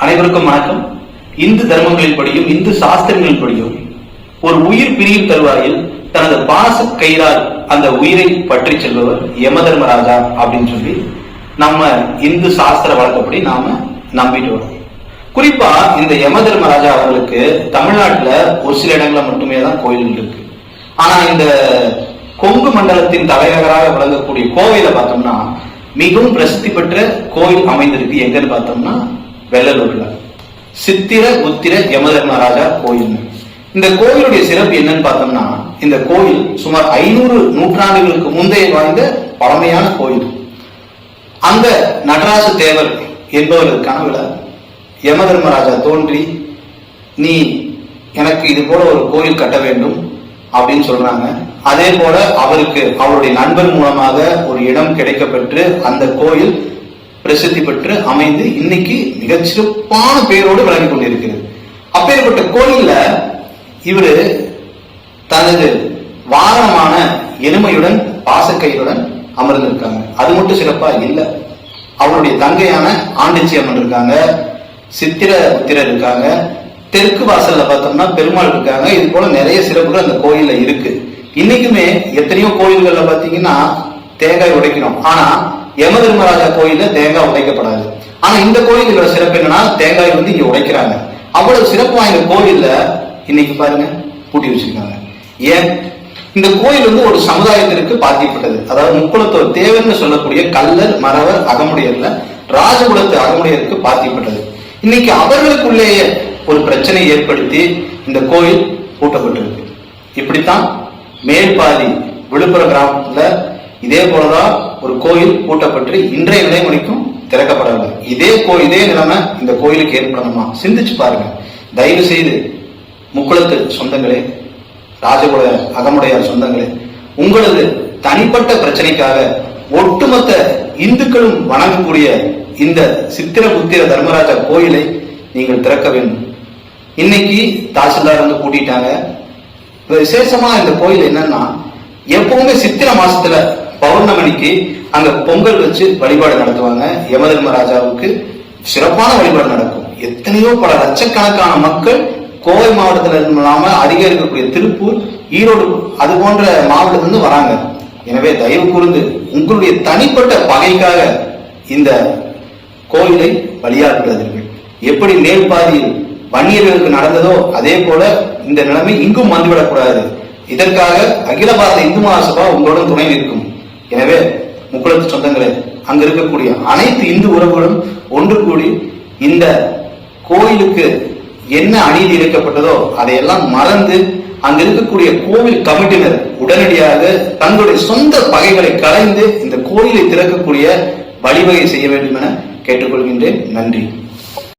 அனைவருக்கும் வணக்கம். இந்து தர்மங்களின் படியும் இந்து சாஸ்திரங்களின் படியும் ஒரு உயிர் பிரியும் தருவாயில் தனது பாச கயிறால் அந்த உயிரை பற்றி செல்பவர் யம தர்மராஜா அப்படின்னு சொல்லி நம்ம இந்து சாஸ்திர வழக்கப்படி நாம நம்பிட்டு வரோம். குறிப்பா இந்த யம தர்மராஜா அவர்களுக்கு தமிழ்நாட்டுல ஒரு சில இடங்கள்ல மட்டுமே தான் கோயில்கள் இருக்கு. ஆனா இந்த கொங்கு மண்டலத்தின் தலைநகராக விளங்கக்கூடிய கோவில பார்த்தோம்னா மிகவும் பிரசித்தி பெற்ற கோயில் அமைந்திருக்கு. எங்கன்னு பார்த்தோம்னா வெள்ளலூர்ல சித்திர உத்திர யம தர்மராஜா கோயில். இந்த கோயிலுடைய சிறப்பு என்னன்னு பார்த்தோம்னா, இந்த கோயில் சுமார் 500 நூற்றாண்டுகளுக்கு முந்தைய வாய்ந்த பழமையான கோயில். அந்த நடராஜ தேவர் என்பவர்கள் கனவுல யம தர்மராஜா தோன்றி, நீ எனக்கு இது போல ஒரு கோயில் கட்ட வேண்டும் அப்படின்னு சொல்றாங்க. அதே போல அவருக்கு அவருடைய நண்பர் மூலமாக ஒரு இடம் கிடைக்கப்பெற்று அந்த கோயில் பிரசித்தி பெற்று அமைந்து இன்னைக்கு மிகச்சிறப்பான பேரோடு விளங்கி கொண்டிருக்கிறது. அப்பேற்பட்ட கோயில்ல இவரு தனது வாகனமான எருமையுடன் பாசக்கையுடன் அமர்ந்திருக்காங்க. அது மட்டும் சிறப்பா இல்லை, அவருடைய தங்கையான ஆண்டிச்சி அம்மன் இருக்காங்க, சித்திர உத்திரர் இருக்காங்க, தெற்கு வாசல்ல பார்த்தோம்னா பெருமாள் இருக்காங்க. இது போல நிறைய சிறப்புகள் அந்த கோயில்ல இருக்கு. இன்னைக்குமே எத்தனையோ கோயில்கள்ல பாத்தீங்கன்னா தேங்காய் உடைக்கிறோம். ஆனா யம தர்மராஜா கோயில்ல தேங்காய் உடைக்கப்படாது. ஆனா இந்த கோயிலோட சிறப்பு என்னன்னா, தேங்காய் வந்து இங்க உடைக்கிறாங்க. அவ்வளவு சிறப்பு வாய்ந்த கோயில்ல இன்னைக்கு பாருங்க பூட்டி வச்சிருக்காங்க. ஏன்? இந்த கோயில் வந்து ஒரு சமுதாயத்திற்கு பாத்தியப்பட்டது. அதாவது முக்குளத்தோர் தேவர்னு சொல்லக்கூடிய கல்லர் மறவர் அகமுடையர்ல ராஜகுலத்து அகமுடையருக்கு பாத்தியப்பட்டது. இன்னைக்கு அவர்களுக்குள்ளேயே ஒரு பிரச்சனை ஏற்படுத்தி இந்த கோயில் பூட்டப்பட்டிருக்கு. இப்படித்தான் மேல்பாதி விழுப்புரம் கிராமத்துல இதே போலதான் ஒரு கோயில் பூட்டப்பட்டு இன்றைய நிலைமணிக்கும் திறக்கப்படவில்லை. இதே நிலைமை இந்த கோயிலுக்கு ஏற்படணுமா? சிந்திச்சு பாருங்க. தயவு செய்து முக்குளத்து சொந்தங்களே, ராஜகுல அகமுடையார் சொந்தங்களே, உங்களது தனிப்பட்ட பிரச்சனைக்காக ஒட்டுமொத்த இந்துக்களும் வணங்கக்கூடிய இந்த சித்திர புத்திர தர்மராஜா கோயிலை நீங்கள் திறக்க வேண்டும். இன்னைக்கு தாசில்தார் வந்து கூட்டிட்டாங்க. விசேஷமா இந்த கோயில் என்னன்னா, எப்பவுமே சித்திர மாசத்துல பௌர்ணமிக்கு அங்க பொங்கல் வச்சு வழிபாடு நடத்துவாங்க. யம தர்மராஜாவுக்கு சிறப்பான வழிபாடு நடக்கும். எத்தனையோ பல லட்சக்கணக்கான மக்கள் கோவை மாவட்டத்துல இல்லாம அதிக இருக்கக்கூடிய திருப்பூர், ஈரோடு அது போன்ற மாவட்டத்திலிருந்து வராங்க. எனவே தயவு கூர்ந்து உங்களுடைய தனிப்பட்ட பகைக்காக இந்த கோயிலை பலியாடுகிறார்கள். எப்படி மேல்பாதியில் வன்னியர்களுக்கு நடந்ததோ அதே போல இந்த நிலைமை இங்கும் வந்துவிடக்கூடாது. இதற்காக அகில பாரத இந்து மகாசபா உங்களுடன் துணை நிற்கும். எனவே முக்குளத்து சொந்தங்களே, அங்க இருக்கக்கூடிய அனைத்து இந்து உறவுகளும் ஒன்று கூடி இந்த கோயிலுக்கு என்ன அநீதி இழைக்கப்பட்டதோ அதையெல்லாம் மறந்து அங்க இருக்கக்கூடிய கோவில் கமிட்டினர் உடனடியாக தங்களுடைய சொந்த பகைகளை கலைந்து இந்த கோயிலை திறக்கக்கூடிய வழிவகை செய்ய வேண்டும் என கேட்டுக்கொள்கின்றேன். நன்றி.